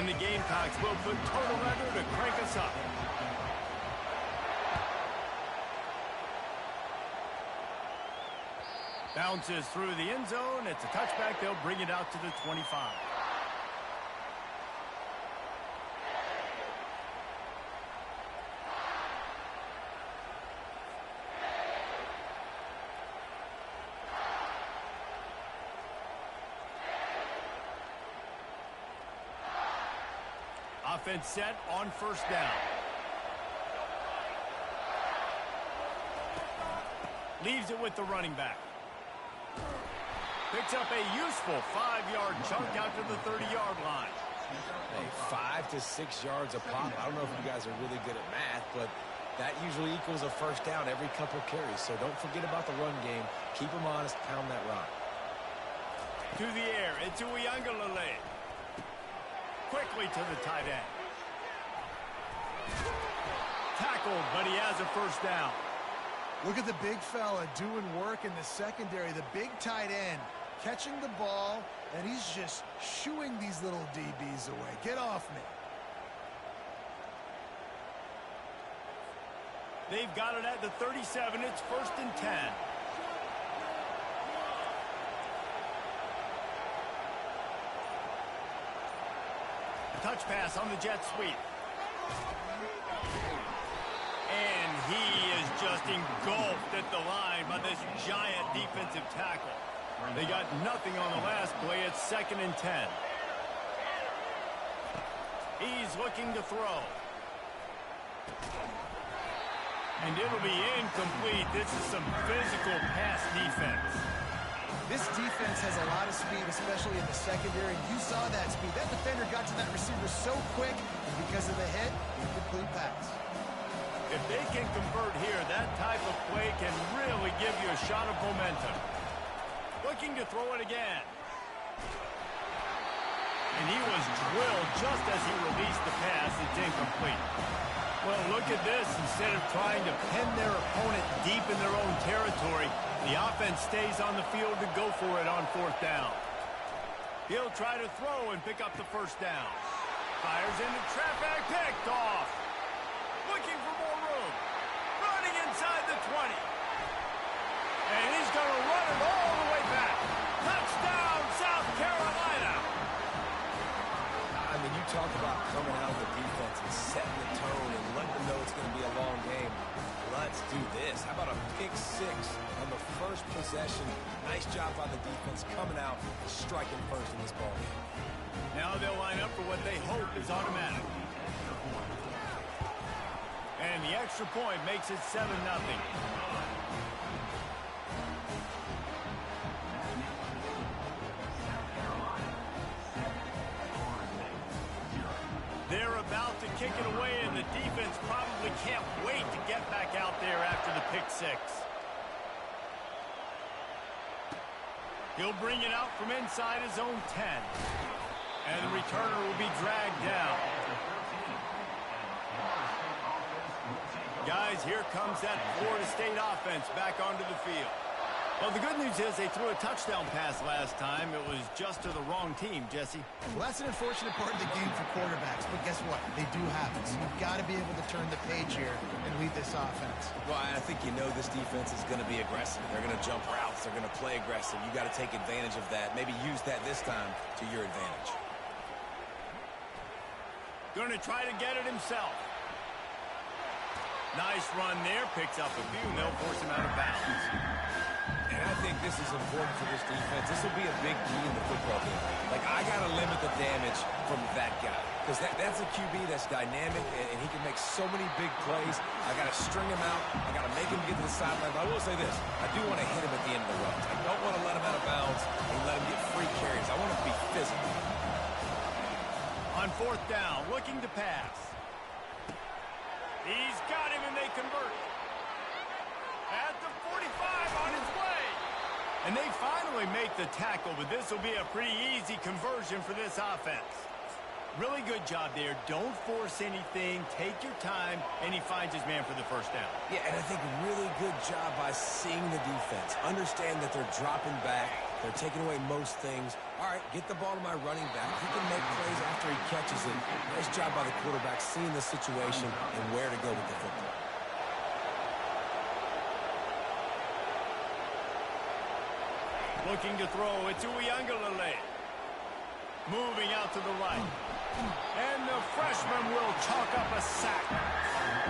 the Gamecocks will put total leather to crank us up. Bounces through the end zone. It's a touchback. They'll bring it out to the 25. Offense set on first down. Leaves it with the running back. Picks up a useful 5-yard chunk out to the 30-yard line. Hey, 5 to 6 yards a pop. I don't know if you guys are really good at math, but that usually equals a first down every couple carries. So don't forget about the run game. Keep them honest. Pound that rock. To the air. It's Uyangalele. Quickly to the tight end. Tackled, but he has a first down. Look at the big fella doing work in the secondary. The big tight end catching the ball, and he's just shooing these little DBs away. Get off me. They've got it at the 37. It's 1st and 10. Touch pass on the jet sweep. And he is just engulfed at the line by this giant defensive tackle. They got nothing on the last play. It's 2nd and 10. He's looking to throw. And it'll be incomplete. This is some physical pass defense. This defense has a lot of speed, especially in the secondary. You saw that speed. That defender got to that receiver so quick, and because of the hit, incomplete pass. If they can convert here, that type of play can really give you a shot of momentum. Looking to throw it again. And he was drilled just as he released the pass. It's incomplete. Well, look at this. Instead of trying to pin their opponent deep in their own territory, the offense stays on the field to go for it on 4th down. He'll try to throw and pick up the first down. Fires into traffic, picked off. Looking for more room. Running inside the 20. And he's going to run it all the way back. Touchdown, South Carolina. I mean, you talk about coming out of the defense and setting the tone and letting them know it's going to be a long game. Let's do this. How about a pick 6 on the first possession? Nice job by the defense coming out and striking first in this ball game. Now they'll line up for what they hope is automatic. And the extra point makes it 7-0. They're about to kick it away, and the defense probably can't wait to get back out there after the pick 6. He'll bring it out from inside his own 10. And the returner will be dragged down. Guys, here comes that Florida State offense back onto the field. Well, the good news is they threw a touchdown pass last time. It was just to the wrong team, Jesse. Well, that's an unfortunate part of the game for quarterbacks, but guess what? They do have it. So you've got to be able to turn the page here and lead this offense. Well, I think you know this defense is going to be aggressive. They're going to jump routes. They're going to play aggressive. You got to take advantage of that. Maybe use that this time to your advantage. Going to try to get it himself. Nice run there. Picks up a few, and they'll force him out of bounds. And I think this is important for this defense. This will be a big key in the football game. Like, I got to limit the damage from that guy. Because that's a QB that's dynamic, and he can make so many big plays. I got to string him out. I got to make him get to the sideline. But I will say this. I do want to hit him at the end of the runs. I don't want to let him out of bounds and let him get free carries. I want him to be physical. On 4th down, looking to pass. He's got him, and they convert. At the 45, on his way. And they finally make the tackle, but this will be a pretty easy conversion for this offense. Really good job there. Don't force anything. Take your time, and he finds his man for the first down. Yeah, and I think really good job by seeing the defense. Understand that they're dropping back. They're taking away most things. All right, get the ball to my running back. He can make plays after he catches it. Nice job by the quarterback seeing the situation and where to go with the football. Looking to throw. It's Uiagalelei. Moving out to the right. And the freshman will chalk up a sack.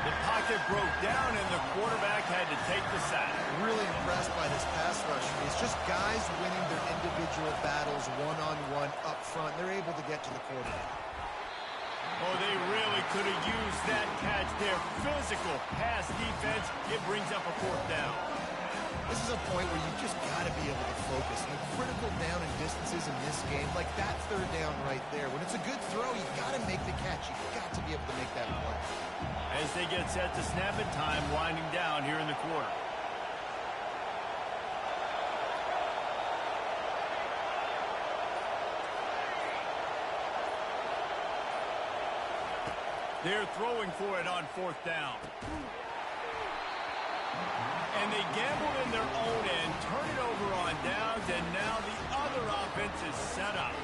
The pocket broke down, and the quarterback had to take the sack. Really impressed by this pass rush. It's just guys winning their individual battles one-on-one up front. They're able to get to the quarterback. Oh, they really could have used that catch there. Physical pass defense. It brings up a fourth down. This is a point where you just got to be able to focus. The critical down and distances in this game, like that third down right there. When it's a good throw, you got to make the catch. You got to be able to make that play. As they get set to snap it, time winding down here in the quarter. They're throwing for it on fourth down. And they gambled in their own end, turn it over on downs, and now the other offense is set up.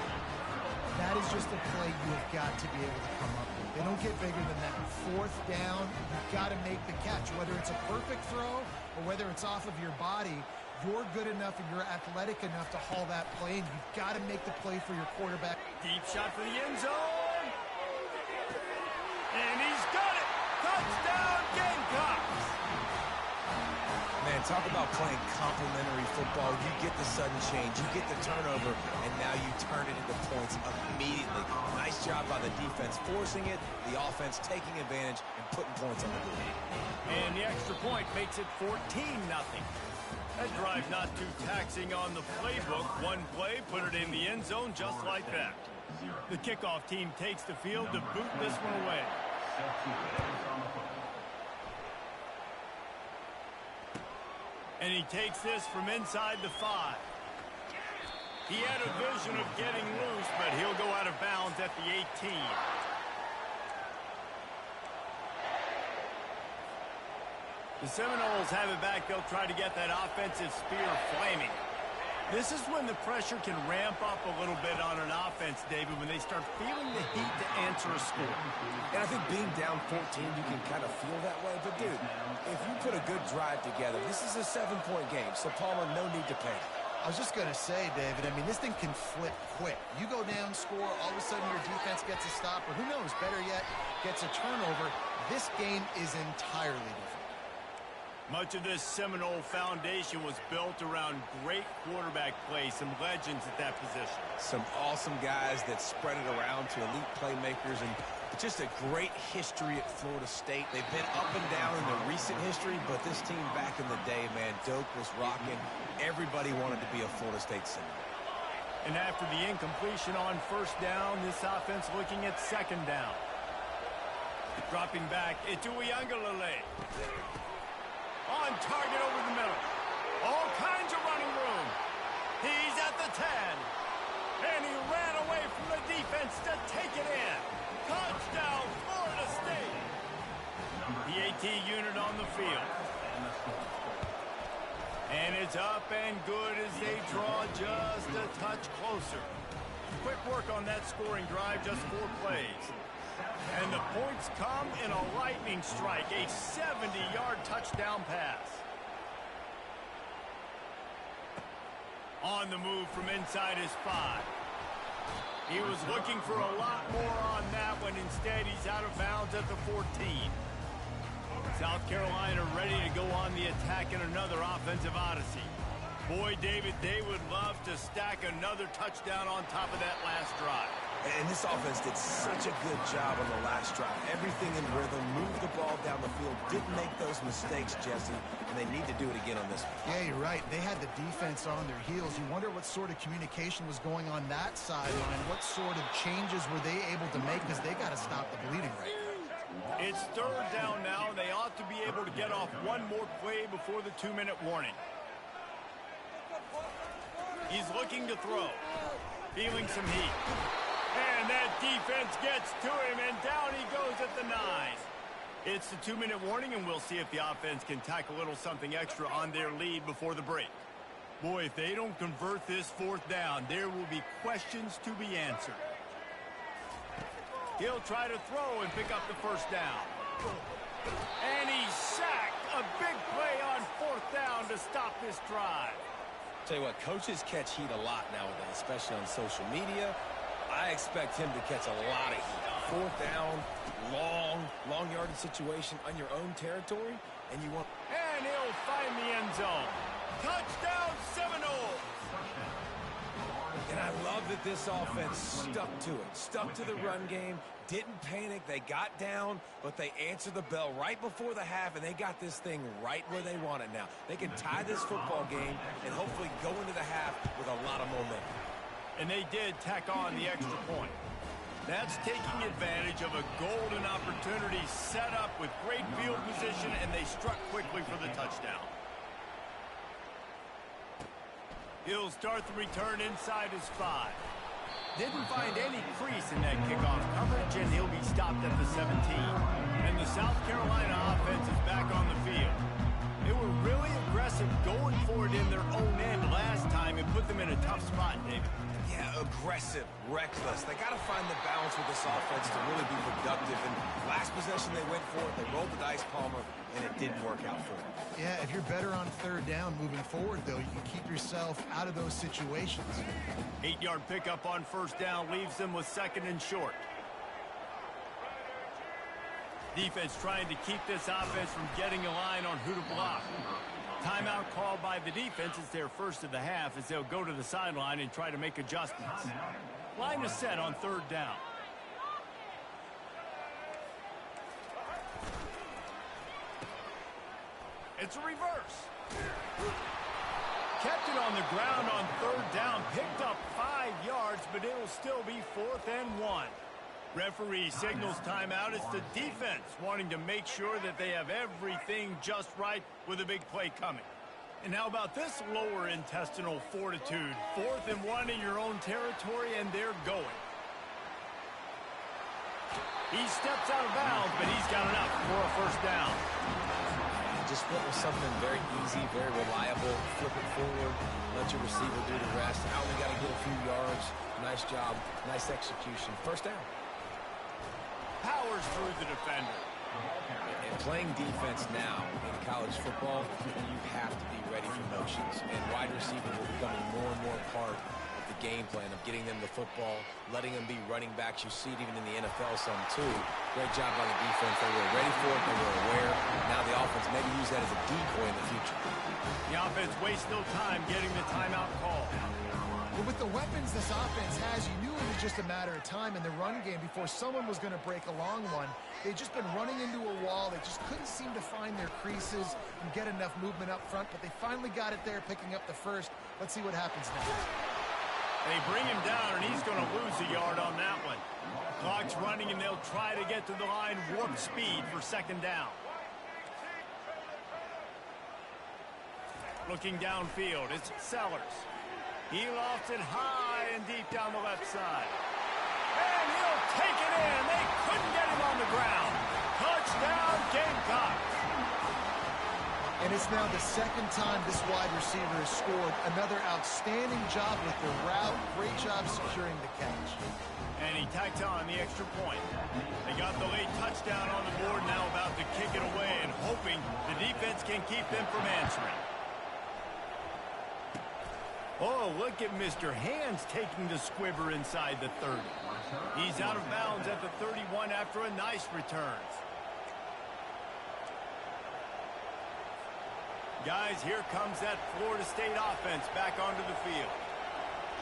That is just a play you have got to be able to come up with. They don't get bigger than that. Fourth down, you've got to make the catch. Whether it's a perfect throw or whether it's off of your body, you're good enough and you're athletic enough to haul that play, and you've got to make the play for your quarterback. Deep shot for the end zone. And he's got it. Touchdown, Gamecocks. Man, talk about playing complementary football. You get the sudden change, you get the turnover, and now you turn it into points immediately. Nice job by the defense forcing it, the offense taking advantage and putting points on the board. And the extra point makes it 14-0. That drive not too taxing on the playbook. One play, put it in the end zone just like that. The kickoff team takes the field to boot this one away. And he takes this from inside the 5. He had a vision of getting loose, but he'll go out of bounds at the 18. The Seminoles have it back. They'll try to get that offensive spear flaming. This is when the pressure can ramp up a little bit on an offense, David, when they start feeling the heat to answer a score. And I think being down 14, you can kind of feel that way. But, dude, if you put a good drive together, this is a 7-point game. So, Palmer, no need to panic. I was just going to say, David, I mean, this thing can flip quick. You go down, score, all of a sudden your defense gets a stop, or who knows, better yet, gets a turnover. This game is entirely different. Much of this Seminole foundation was built around great quarterback play, some legends at that position. Some awesome guys that spread it around to elite playmakers, and just a great history at Florida State. They've been up and down in the recent history, but this team back in the day, man, Doak was rocking. Everybody wanted to be a Florida State Seminole. And after the incompletion on first down, this offense looking at second down. Dropping back, it's Uiagalelei. On target over the middle. All kinds of running room. He's at the 10. And he ran away from the defense to take it in. Touchdown, Florida State. The AT unit on the field. And it's up and good as they draw just a touch closer. Quick work on that scoring drive, just 4 plays. And the points come in a lightning strike, a 70-yard touchdown pass. On the move from inside his 5. He was looking for a lot more on that one. Instead, he's out of bounds at the 14. South Carolina ready to go on the attack in another offensive odyssey. Boy, David, they would love to stack another touchdown on top of that last drive. And this offense did such a good job on the last drive. Everything in rhythm, moved the ball down the field, didn't make those mistakes, Jesse, and they need to do it again on this one. Yeah, you're right. They had the defense on their heels. You wonder what sort of communication was going on that sideline. What sort of changes were they able to make, because they got to stop the bleeding right now. It's third down now. They ought to be able to get off one more play before the 2-minute warning. He's looking to throw. Feeling some heat. And that defense gets to him, and down he goes at the 9. It's the 2-minute warning, and we'll see if the offense can tack a little something extra on their lead before the break. Boy, if they don't convert this fourth down, there will be questions to be answered. He'll try to throw and pick up the first down. And he's sacked. A big play on fourth down to stop this drive. Tell you what, coaches catch heat a lot nowadays, especially on social media. I expect him to catch a lot of heat. Fourth down, long yardage situation on your own territory, and you want... And he'll find the end zone. Touchdown Seminoles! And I love that this offense stuck to it, stuck to the run game, didn't panic. They got down, but they answered the bell right before the half, and they got this thing right where they want it now. They can tie this football game and hopefully go into the half with a lot of momentum. And they did tack on the extra point. That's taking advantage of a golden opportunity set up with great field position, and they struck quickly for the touchdown. He'll start the return inside his 5. Didn't find any crease in that kickoff coverage, and he'll be stopped at the 17. And the South Carolina offense is back on the field. They were really aggressive going for it in their own end last time and put them in a tough spot, David. Yeah, aggressive, reckless. They got to find the balance with this offense to really be productive. And last possession they went for it, they rolled the dice, Palmer, and it didn't work out for them. Yeah, if you're better on third down moving forward, though, you can keep yourself out of those situations. 8-yard pickup on first down leaves them with second and short. Defense trying to keep this offense from getting a line on who to block. Timeout called by the defense is their first of the half as they'll go to the sideline and try to make adjustments. Line is set on third down. It's a reverse. Kept it on the ground on third down. Picked up 5 yards, but it'll still be 4th and 1. Referee signals timeout. It's the defense wanting to make sure that they have everything just right with a big play coming. And how about this lower intestinal fortitude? 4th and 1 in your own territory, and they're going. He steps out of bounds, but he's got enough for a first down. Just went with something very easy, very reliable. Flip it forward, let your receiver do the rest. Now we got to get a few yards. Nice job, nice execution. First down. Powers through the defender. And playing defense now in college football, you have to be ready for motions. And wide receivers are becoming more and more part of the game plan of getting them the football, letting them be running backs. You see it even in the NFL some too. Great job by the defense. They were ready for it. They were aware. Now the offense maybe use that as a decoy in the future. The offense wastes no time getting the timeout call. But with the weapons this offense has, you knew it was just a matter of time in the run game before someone was going to break a long one. They'd just been running into a wall. They just couldn't seem to find their creases and get enough movement up front, but they finally got it there, picking up the first. Let's see what happens next. They bring him down, and he's going to lose a yard on that one. Clock's running, and they'll try to get to the line warp speed for second down. Looking downfield, it's Sellers. He lofts it high and deep down the left side. And he'll take it in. They couldn't get him on the ground. Touchdown, Gamecocks. And it's now the second time this wide receiver has scored. Another outstanding job with the route. Great job securing the catch. And he tacked on the extra point. They got the late touchdown on the board, now about to kick it away and hoping the defense can keep them from answering. Oh, look at Mr. Hands taking the squibber inside the 30. He's out of bounds at the 31 after a nice return. Guys, here comes that Florida State offense back onto the field.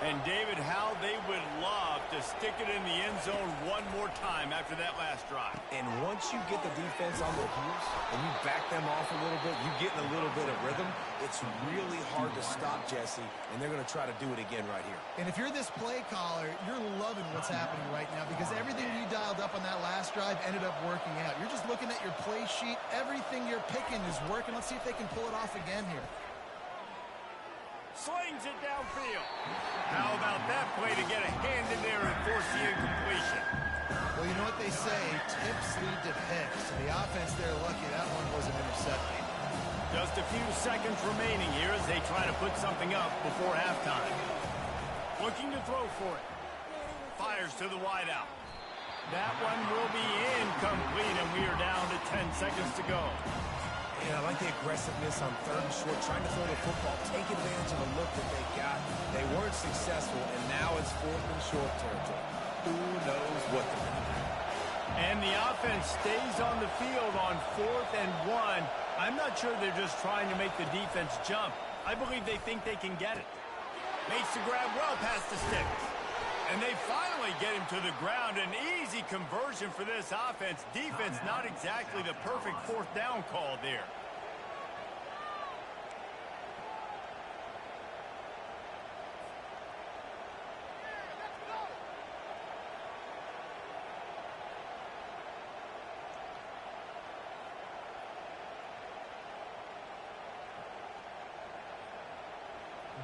And David, how they would love to stick it in the end zone one more time after that last drive. And once you get the defense on their heels and you back them off a little bit, you get in a little bit of rhythm, it's really hard to stop, Jesse, and they're going to try to do it again right here. And if you're this play caller, you're loving what's happening right now because everything you dialed up on that last drive ended up working out. You're just looking at your play sheet. Everything you're picking is working. Let's see if they can pull it off again here. Slings it downfield. How about that play to get a hand in there and force the incompletion? Well, you know what they say, tips lead to picks. And the offense there lucky that one wasn't intercepted. Just a few seconds remaining here as they try to put something up before halftime. Looking to throw for it. Fires to the wideout. That one will be incomplete, and we are down to 10 seconds to go. Yeah, I like the aggressiveness on 3rd and short, trying to throw the football, take advantage of the look that they got. They weren't successful, and now it's 4th and short territory. Who knows what they're going to do? And the offense stays on the field on 4th and 1. I'm not sure they're just trying to make the defense jump. I believe they think they can get it. Makes the grab well past the sticks. And they finally get him to the ground. An easy conversion for this offense. Defense not exactly the perfect 4th down call there.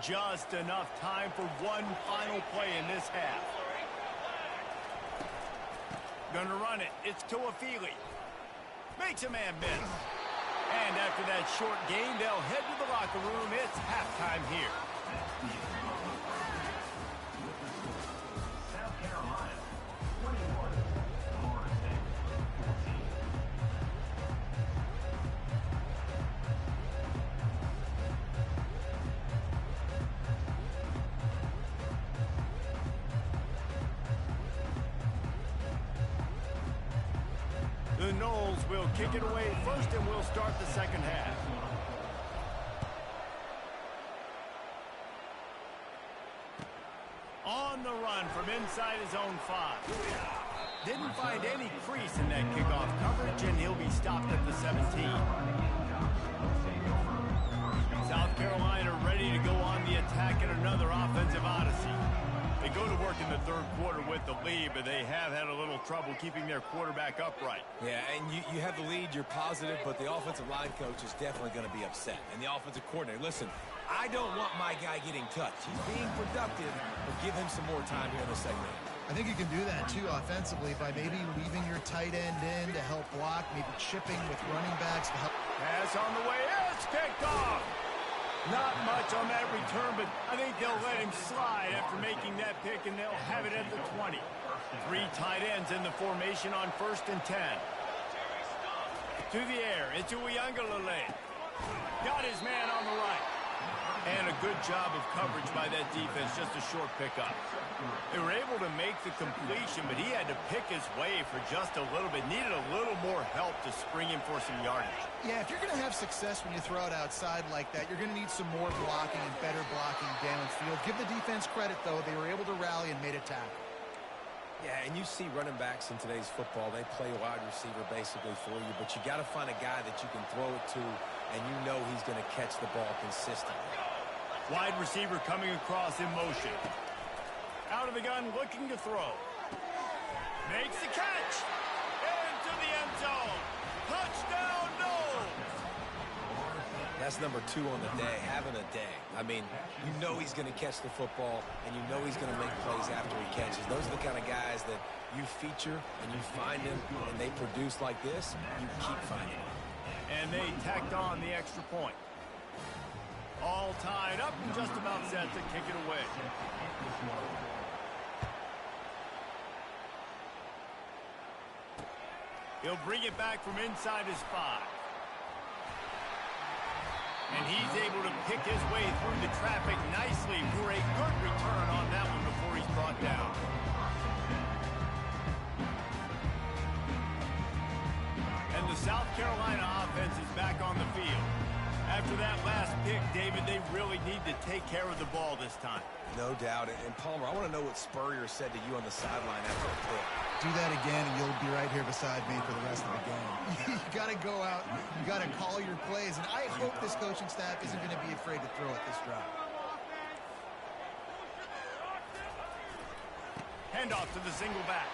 Just enough time for one final play in this half. Gonna run it. It's to Afili. Makes a man miss. And after that short gain, they'll head to the locker room. It's halftime here. The Noles will kick it away first, and we'll start the second half. On the run from inside his own 5. Didn't find any crease in that kickoff coverage, and he'll be stopped at the 17. South Carolina ready to go on the attack in another offensive odyssey. They go to work in the 3rd quarter with the lead, but they have had a little trouble keeping their quarterback upright. Yeah, and you have the lead, you're positive, but the offensive line coach is definitely going to be upset. And the offensive coordinator, listen, I don't want my guy getting touched. He's being productive, but give him some more time here in the second half. I think you can do that, too, offensively, by maybe leaving your tight end in to help block, maybe chipping with running backs to help. Pass on the way. It's kicked off. Not much on that return, but I think they'll let him slide after making that pick, and they'll have it at the 20. 3 tight ends in the formation on 1st and 10. To the air. It's Uiagalelei. Got his man on the right. And a good job of coverage by that defense, just a short pickup. They were able to make the completion, but he had to pick his way for just a little bit. Needed a little more help to spring him for some yardage. Yeah, if you're going to have success when you throw it outside like that, you're going to need some more blocking and better blocking downfield. Give the defense credit, though. They were able to rally and made a tackle. Yeah, and you see running backs in today's football, they play wide receiver basically for you, but you got to find a guy that you can throw it to, and you know he's going to catch the ball consistently. Wide receiver coming across in motion. Out of the gun, looking to throw. Makes the catch. Into the end zone. Touchdown, Noles. That's number 2 on the day, having a day. I mean, you know he's going to catch the football, and you know he's going to make plays after he catches. Those are the kind of guys that you feature, and you find them, and they produce like this, you keep finding them. And they tacked on the extra point. All tied up and just about set to kick it away. He'll bring it back from inside his 5. And he's able to pick his way through the traffic nicely for a good return on that one before he's brought down. And the South Carolina offense is back on the field. After that last pick, David, they really need to take care of the ball this time. No doubt. And Palmer, I want to know what Spurrier said to you on the sideline after the pick. Do that again, and you'll be right here beside me for the rest of the game. You got to go out. You got to call your plays. And I hope this coaching staff isn't going to be afraid to throw it this drive. Handoff to the single back.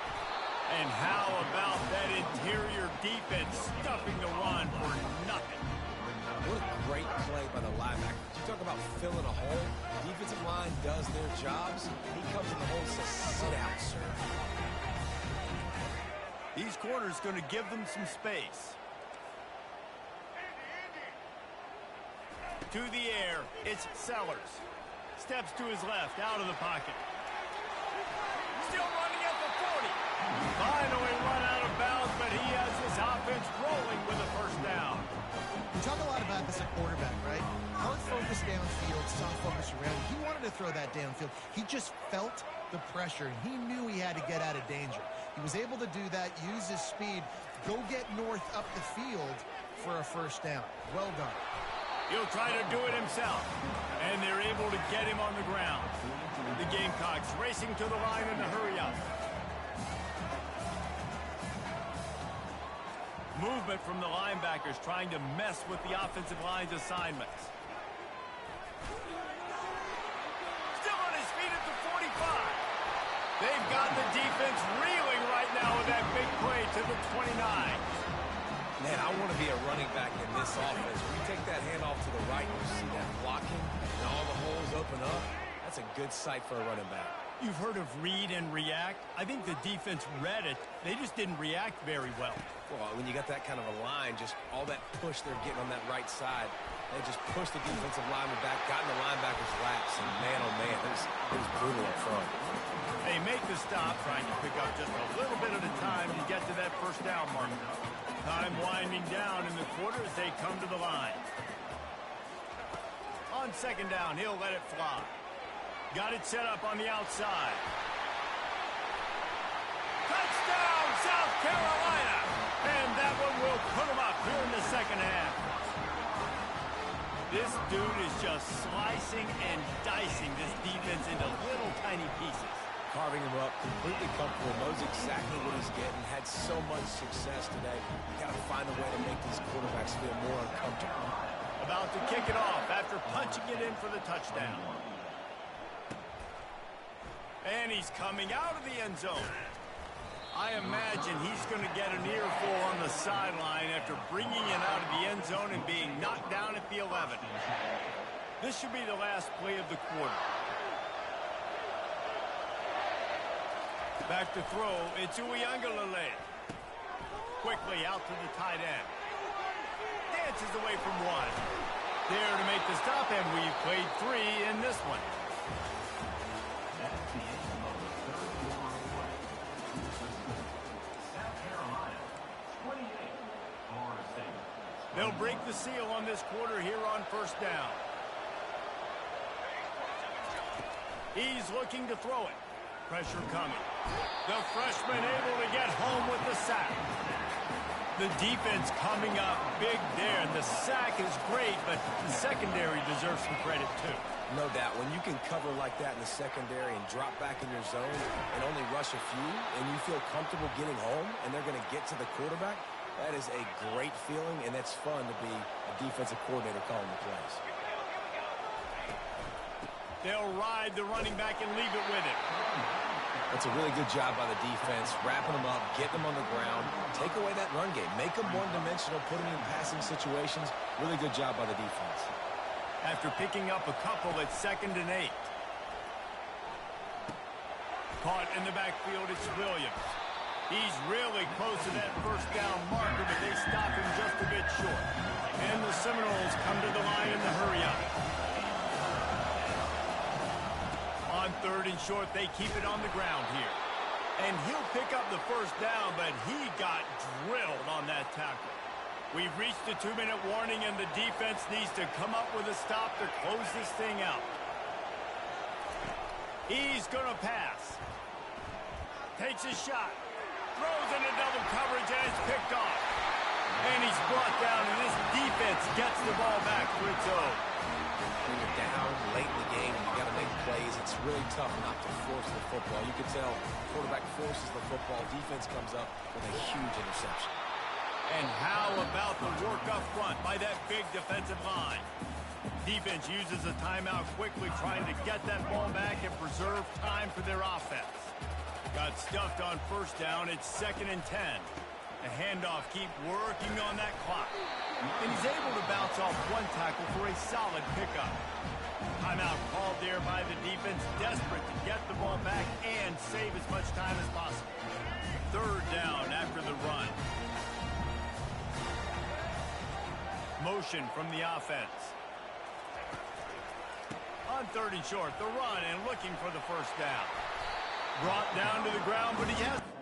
And how about that interior defense stuffing the run for nothing? What a great play by the linebacker. You talk about filling a hole. The defensive line does their jobs. He comes in the hole and says, sit out, sir. These corners going to give them some space. to the air. It's Sellers. Steps to his left, out of the pocket. Still running at the 40. Finally run out of bounds, but he has his offense rolling with a first down. We talk a lot about this at quarterback, right? Hard focus downfield, soft focus around. He wanted to throw that downfield. He just felt the pressure, and he knew he had to get out of danger. He was able to do that, use his speed, go get north up the field for a first down. Well done. He'll try to do it himself, and they're able to get him on the ground. The Gamecocks racing to the line in a hurry up. Movement from the linebackers trying to mess with the offensive line's assignments. Still on his feet at the 45. They've got the defense reeling right now with that big play to the 29. Man, I want to be a running back in this offense. When you take that handoff to the right, you see that blocking, and all the holes open up. That's a good sight for a running back. You've heard of read and react. I think the defense read it. They just didn't react very well. Well, when you got that kind of a line, just all that push they're getting on that right side, they just pushed the defensive lineman back, got in the linebacker's laps, and man, oh man, it was brutal up front. They make the stop, trying to pick up just a little bit at a time to get to that first down mark. Time winding down in the quarter as they come to the line. On second down, he'll let it fly. Got it set up on the outside. Touchdown, South Carolina! And that one will put them up here in the second half. This dude is just slicing and dicing this defense into little tiny pieces. Carving him up, completely comfortable, knows exactly what he's getting, had so much success today. You got to find a way to make these quarterbacks feel more uncomfortable. About to kick it off after punching it in for the touchdown. And he's coming out of the end zone. I imagine he's going to get an earful on the sideline after bringing it out of the end zone and being knocked down at the 11. This should be the last play of the quarter. Back to throw, it's Uiagalelei. Quickly out to the tight end. Dances away from one. There to make the stop, and we've played 3 in this one. They'll break the seal on this quarter here on first down. He's looking to throw it. Pressure coming. The freshman able to get home with the sack. The defense coming up big there. And the sack is great, but the secondary deserves some credit too. No doubt. When you can cover like that in the secondary and drop back in your zone and only rush a few, and you feel comfortable getting home, and they're going to get to the quarterback, that is a great feeling, and that's fun to be a defensive coordinator calling the plays. They'll ride the running back and leave it with him. That's a really good job by the defense, wrapping them up, getting them on the ground, take away that run game, make them one-dimensional, put them in passing situations. Really good job by the defense. After picking up a couple at 2nd and 8. Caught in the backfield, it's Williams. He's really close to that first down marker, but they stop him just a bit short. And the Seminoles come to the line in the hurry-up. On 3rd and short, they keep it on the ground here. And he'll pick up the first down, but he got drilled on that tackle. We've reached the 2-minute warning, and the defense needs to come up with a stop to close this thing out. He's going to pass. Takes a shot. Throws into double coverage, and it's picked off. And he's brought down, and this defense gets the ball back to its own. When you're down late in the game, you got to make plays. It's really tough not to force the football. You can tell quarterback forces the football. Defense comes up with a huge interception. And how about the work up front by that big defensive line? Defense uses a timeout quickly, trying to get that ball back and preserve time for their offense. Got stuffed on first down. It's 2nd and 10. The handoff keep working on that clock. And he's able to bounce off one tackle for a solid pickup. Timeout called there by the defense, desperate to get the ball back and save as much time as possible. 3rd down after the run. Motion from the offense. On 3rd and short, the run and looking for the first down. Brought down to the ground, but he has...